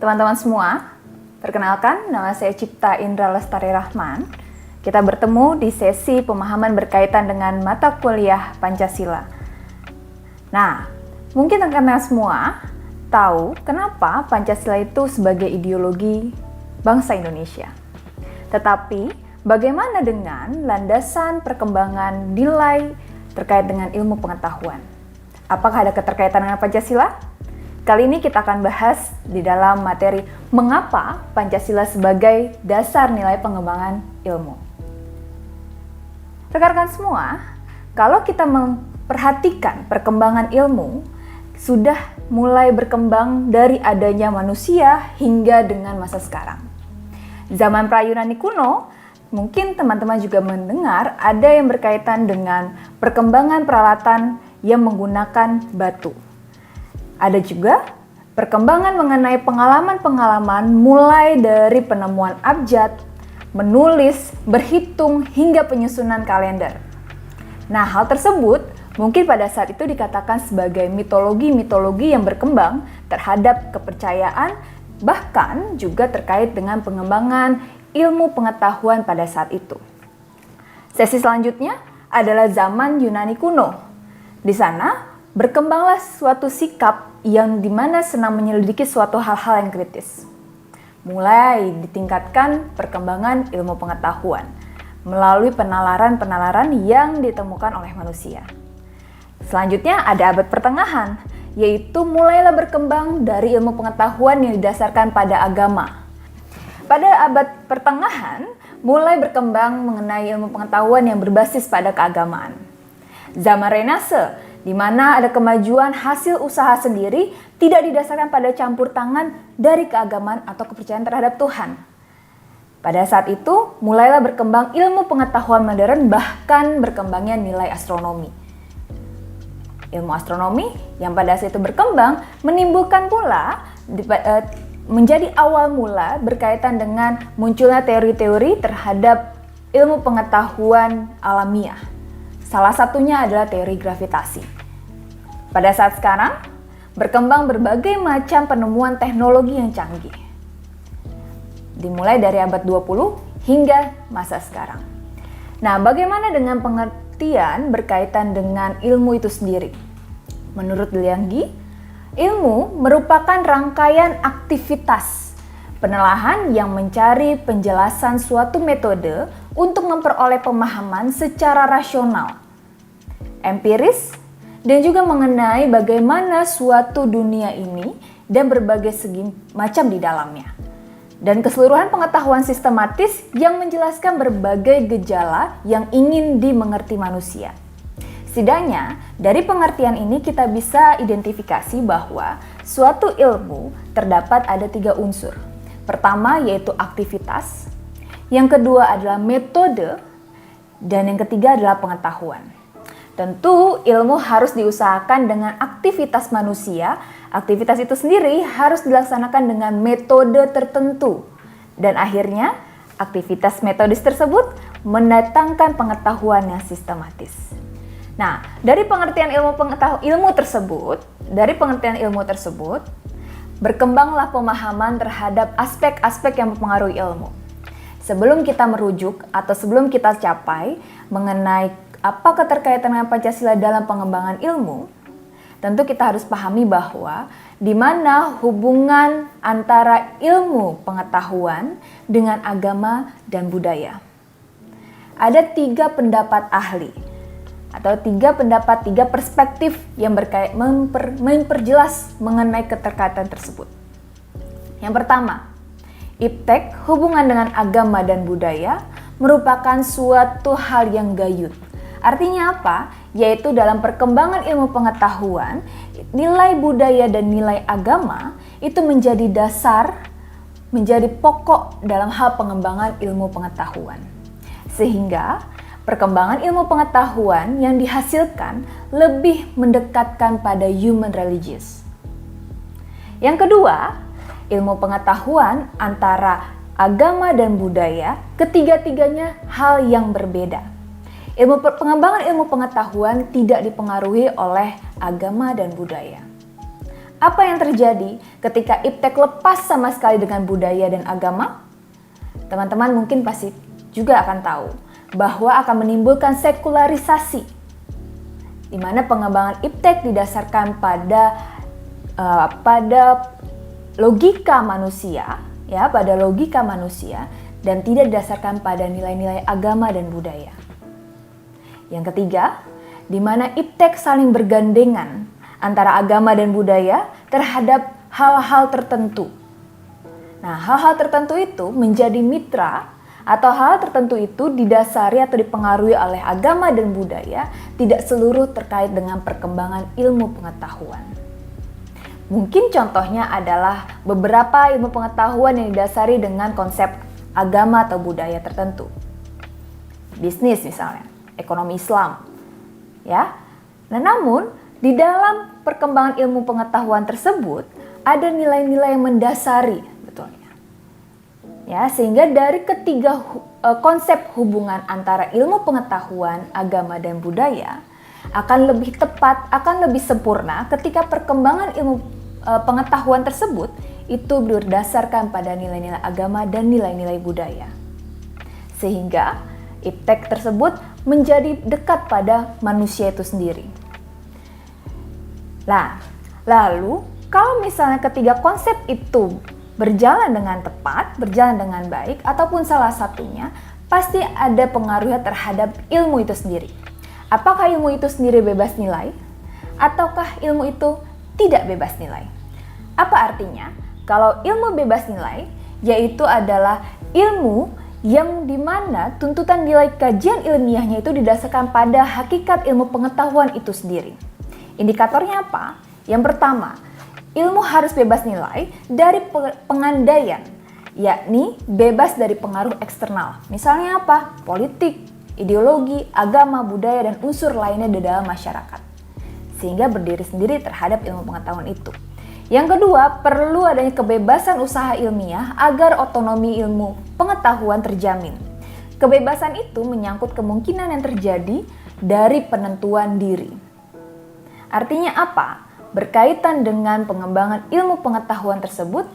Teman-teman semua, perkenalkan nama saya Cipta Indra Lestari Rahman. Kita bertemu di sesi pemahaman berkaitan dengan mata kuliah Pancasila. Nah, mungkin teman-teman semua tahu kenapa Pancasila itu sebagai ideologi bangsa Indonesia. Tetapi, bagaimana dengan landasan perkembangan nilai terkait dengan ilmu pengetahuan? Apakah ada keterkaitan dengan Pancasila? Kali ini kita akan bahas di dalam materi mengapa Pancasila sebagai dasar nilai pengembangan ilmu. Rekan-rekan semua, kalau kita memperhatikan perkembangan ilmu, sudah mulai berkembang dari adanya manusia hingga dengan masa sekarang. Zaman pra-Yunani kuno, mungkin teman-teman juga mendengar ada yang berkaitan dengan perkembangan peralatan yang menggunakan batu. Ada juga perkembangan mengenai pengalaman-pengalaman mulai dari penemuan abjad, menulis, berhitung, hingga penyusunan kalender. Nah, hal tersebut mungkin pada saat itu dikatakan sebagai mitologi-mitologi yang berkembang terhadap kepercayaan, bahkan juga terkait dengan pengembangan ilmu pengetahuan pada saat itu. Sesi selanjutnya adalah zaman Yunani kuno. Di sana berkembanglah suatu sikap yang dimana senang menyelidiki suatu hal-hal yang kritis. Mulai ditingkatkan perkembangan ilmu pengetahuan melalui penalaran-penalaran yang ditemukan oleh manusia. Selanjutnya ada abad pertengahan, yaitu mulailah berkembang dari ilmu pengetahuan yang didasarkan pada agama. Pada abad pertengahan, mulai berkembang mengenai ilmu pengetahuan yang berbasis pada keagamaan. Zaman Renase, di mana ada kemajuan hasil usaha sendiri tidak didasarkan pada campur tangan dari keagamaan atau kepercayaan terhadap Tuhan. Pada saat itu, mulailah berkembang ilmu pengetahuan modern, bahkan berkembangnya nilai astronomi. Ilmu astronomi yang pada saat itu berkembang menimbulkan pula menjadi awal mula berkaitan dengan munculnya teori-teori terhadap ilmu pengetahuan alamiah. Salah satunya adalah teori gravitasi. Pada saat sekarang, berkembang berbagai macam penemuan teknologi yang canggih. Dimulai dari abad 20 hingga masa sekarang. Nah, bagaimana dengan pengertian berkaitan dengan ilmu itu sendiri? Menurut Lianggi, ilmu merupakan rangkaian aktivitas penelaahan yang mencari penjelasan suatu metode untuk memperoleh pemahaman secara rasional, empiris, dan juga mengenai bagaimana suatu dunia ini dan berbagai segi macam di dalamnya. Dan keseluruhan pengetahuan sistematis yang menjelaskan berbagai gejala yang ingin dimengerti manusia. Setidaknya, dari pengertian ini kita bisa identifikasi bahwa suatu ilmu terdapat ada 3 unsur. Pertama yaitu aktivitas, yang kedua adalah metode, dan yang ketiga adalah pengetahuan. Tentu ilmu harus diusahakan dengan aktivitas manusia. Aktivitas itu sendiri harus dilaksanakan dengan metode tertentu. Dan akhirnya aktivitas metodis tersebut mendatangkan pengetahuan yang sistematis. Nah, dari pengertian ilmu tersebut, berkembanglah pemahaman terhadap aspek-aspek yang mempengaruhi ilmu. Sebelum kita merujuk atau sebelum kita capai mengenai apa keterkaitan dengan Pancasila dalam pengembangan ilmu, tentu kita harus pahami bahwa di mana hubungan antara ilmu pengetahuan dengan agama dan budaya. Ada 3 pendapat ahli atau 3 perspektif yang memperjelas mengenai keterkaitan tersebut. Yang pertama, iptek hubungan dengan agama dan budaya merupakan suatu hal yang gayut. Artinya apa? Yaitu dalam perkembangan ilmu pengetahuan, nilai budaya dan nilai agama itu menjadi dasar, menjadi pokok dalam hal pengembangan ilmu pengetahuan. Sehingga perkembangan ilmu pengetahuan yang dihasilkan lebih mendekatkan pada human religious. Yang kedua, ilmu pengetahuan antara agama dan budaya, ketiga-tiganya hal yang berbeda. Pengembangan ilmu pengetahuan tidak dipengaruhi oleh agama dan budaya. Apa yang terjadi ketika iptek lepas sama sekali dengan budaya dan agama? Teman-teman mungkin pasti juga akan tahu bahwa akan menimbulkan sekularisasi, di mana pengembangan iptek didasarkan pada logika manusia, pada logika manusia, dan tidak didasarkan pada nilai-nilai agama dan budaya. Yang ketiga, di mana iptek saling bergandengan antara agama dan budaya terhadap hal-hal tertentu. Nah, hal-hal tertentu itu menjadi mitra, atau hal tertentu itu didasari atau dipengaruhi oleh agama dan budaya, tidak seluruh terkait dengan perkembangan ilmu pengetahuan. Mungkin contohnya adalah beberapa ilmu pengetahuan yang didasari dengan konsep agama atau budaya tertentu. Bisnis misalnya, ekonomi Islam. Nah, namun di dalam perkembangan ilmu pengetahuan tersebut ada nilai-nilai yang mendasari betulnya. Sehingga dari ketiga konsep hubungan antara ilmu pengetahuan, agama dan budaya akan lebih tepat, akan lebih sempurna ketika perkembangan ilmu pengetahuan tersebut itu berdasarkan pada nilai-nilai agama dan nilai-nilai budaya. Sehingga iptek tersebut menjadi dekat pada manusia itu sendiri. Nah, lalu kalau misalnya ketiga konsep itu berjalan dengan tepat, berjalan dengan baik, ataupun salah satunya, pasti ada pengaruhnya terhadap ilmu itu sendiri. Apakah ilmu itu sendiri bebas nilai? Ataukah ilmu itu tidak bebas nilai? Apa artinya? Kalau ilmu bebas nilai, yaitu adalah ilmu yang dimana tuntutan nilai kajian ilmiahnya itu didasarkan pada hakikat ilmu pengetahuan itu sendiri. Indikatornya apa? Yang pertama, ilmu harus bebas nilai dari pengandaian, yakni bebas dari pengaruh eksternal. Misalnya apa? Politik, ideologi, agama, budaya, dan unsur lainnya di dalam masyarakat. Sehingga berdiri sendiri terhadap ilmu pengetahuan itu. Yang kedua, perlu adanya kebebasan usaha ilmiah agar otonomi ilmu pengetahuan terjamin. Kebebasan itu menyangkut kemungkinan yang terjadi dari penentuan diri. Artinya apa? Berkaitan dengan pengembangan ilmu pengetahuan tersebut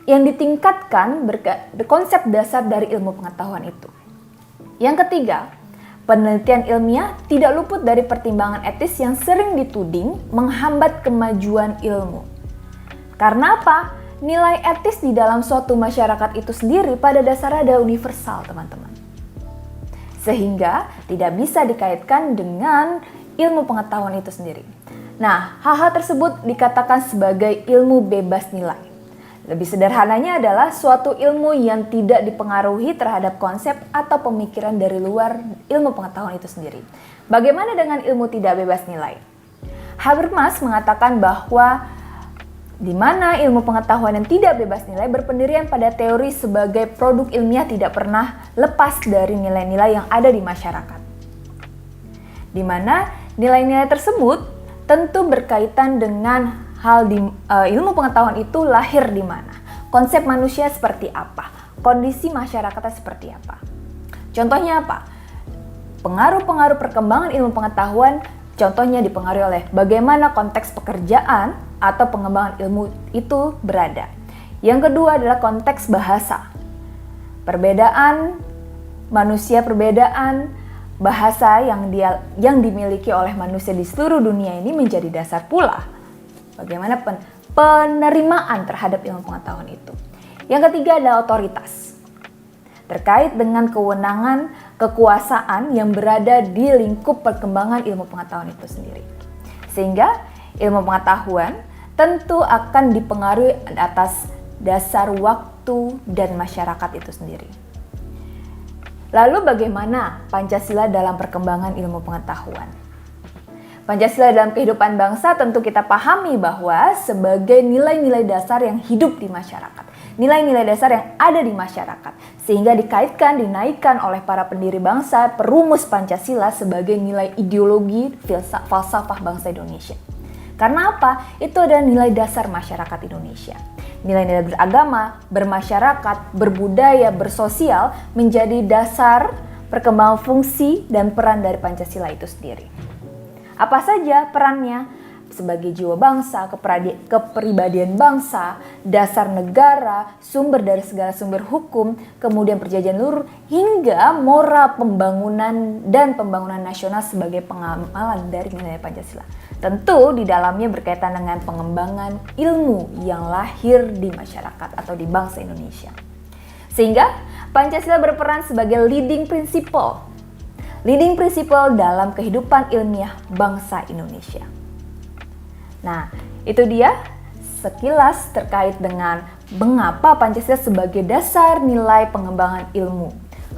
yang ditingkatkan konsep dasar dari ilmu pengetahuan itu. Yang ketiga, penelitian ilmiah tidak luput dari pertimbangan etis yang sering dituding menghambat kemajuan ilmu. Karena apa? Nilai etis di dalam suatu masyarakat itu sendiri pada dasarnya adalah universal, teman-teman. Sehingga tidak bisa dikaitkan dengan ilmu pengetahuan itu sendiri. Nah, hal-hal tersebut dikatakan sebagai ilmu bebas nilai. Lebih sederhananya adalah suatu ilmu yang tidak dipengaruhi terhadap konsep atau pemikiran dari luar ilmu pengetahuan itu sendiri. Bagaimana dengan ilmu tidak bebas nilai? Habermas mengatakan bahwa di mana ilmu pengetahuan yang tidak bebas nilai berpendirian pada teori sebagai produk ilmiah tidak pernah lepas dari nilai-nilai yang ada di masyarakat. Di mana nilai-nilai tersebut tentu berkaitan dengan hal di ilmu pengetahuan itu lahir di mana, konsep manusia seperti apa, kondisi masyarakatnya seperti apa. Contohnya apa? Pengaruh-pengaruh perkembangan ilmu pengetahuan contohnya dipengaruhi oleh bagaimana konteks pekerjaan atau pengembangan ilmu itu berada. Yang kedua adalah konteks bahasa. Perbedaan manusia, perbedaan bahasa yang dimiliki oleh manusia di seluruh dunia ini menjadi dasar pula bagaimana penerimaan terhadap ilmu pengetahuan itu. Yang ketiga adalah otoritas. Terkait dengan kewenangan, kekuasaan yang berada di lingkup perkembangan ilmu pengetahuan itu sendiri. Sehingga ilmu pengetahuan tentu akan dipengaruhi atas dasar waktu dan masyarakat itu sendiri. Lalu bagaimana Pancasila dalam perkembangan ilmu pengetahuan? Pancasila dalam kehidupan bangsa tentu kita pahami bahwa sebagai nilai-nilai dasar yang hidup di masyarakat. Nilai-nilai dasar yang ada di masyarakat. Sehingga dinaikkan oleh para pendiri bangsa perumus Pancasila sebagai nilai ideologi falsafah bangsa Indonesia. Karena apa? Itu adalah nilai dasar masyarakat Indonesia. Nilai-nilai beragama, bermasyarakat, berbudaya, bersosial menjadi dasar perkembangan fungsi dan peran dari Pancasila itu sendiri. Apa saja perannya? sebagai jiwa bangsa, kepribadian bangsa, dasar negara, sumber dari segala sumber hukum, kemudian perjanjian luhur, hingga moral pembangunan dan pembangunan nasional sebagai pengamalan dari nilai Pancasila. Tentu di dalamnya berkaitan dengan pengembangan ilmu yang lahir di masyarakat atau di bangsa Indonesia. Sehingga Pancasila berperan sebagai leading principle dalam kehidupan ilmiah bangsa Indonesia. Nah, itu dia sekilas terkait dengan mengapa Pancasila sebagai dasar nilai pengembangan ilmu,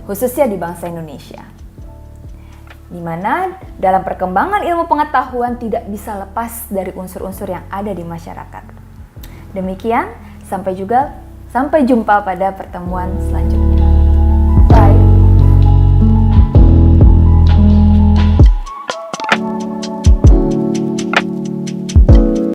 khususnya di bangsa Indonesia. Di mana dalam perkembangan ilmu pengetahuan tidak bisa lepas dari unsur-unsur yang ada di masyarakat. Demikian, sampai jumpa pada pertemuan selanjutnya.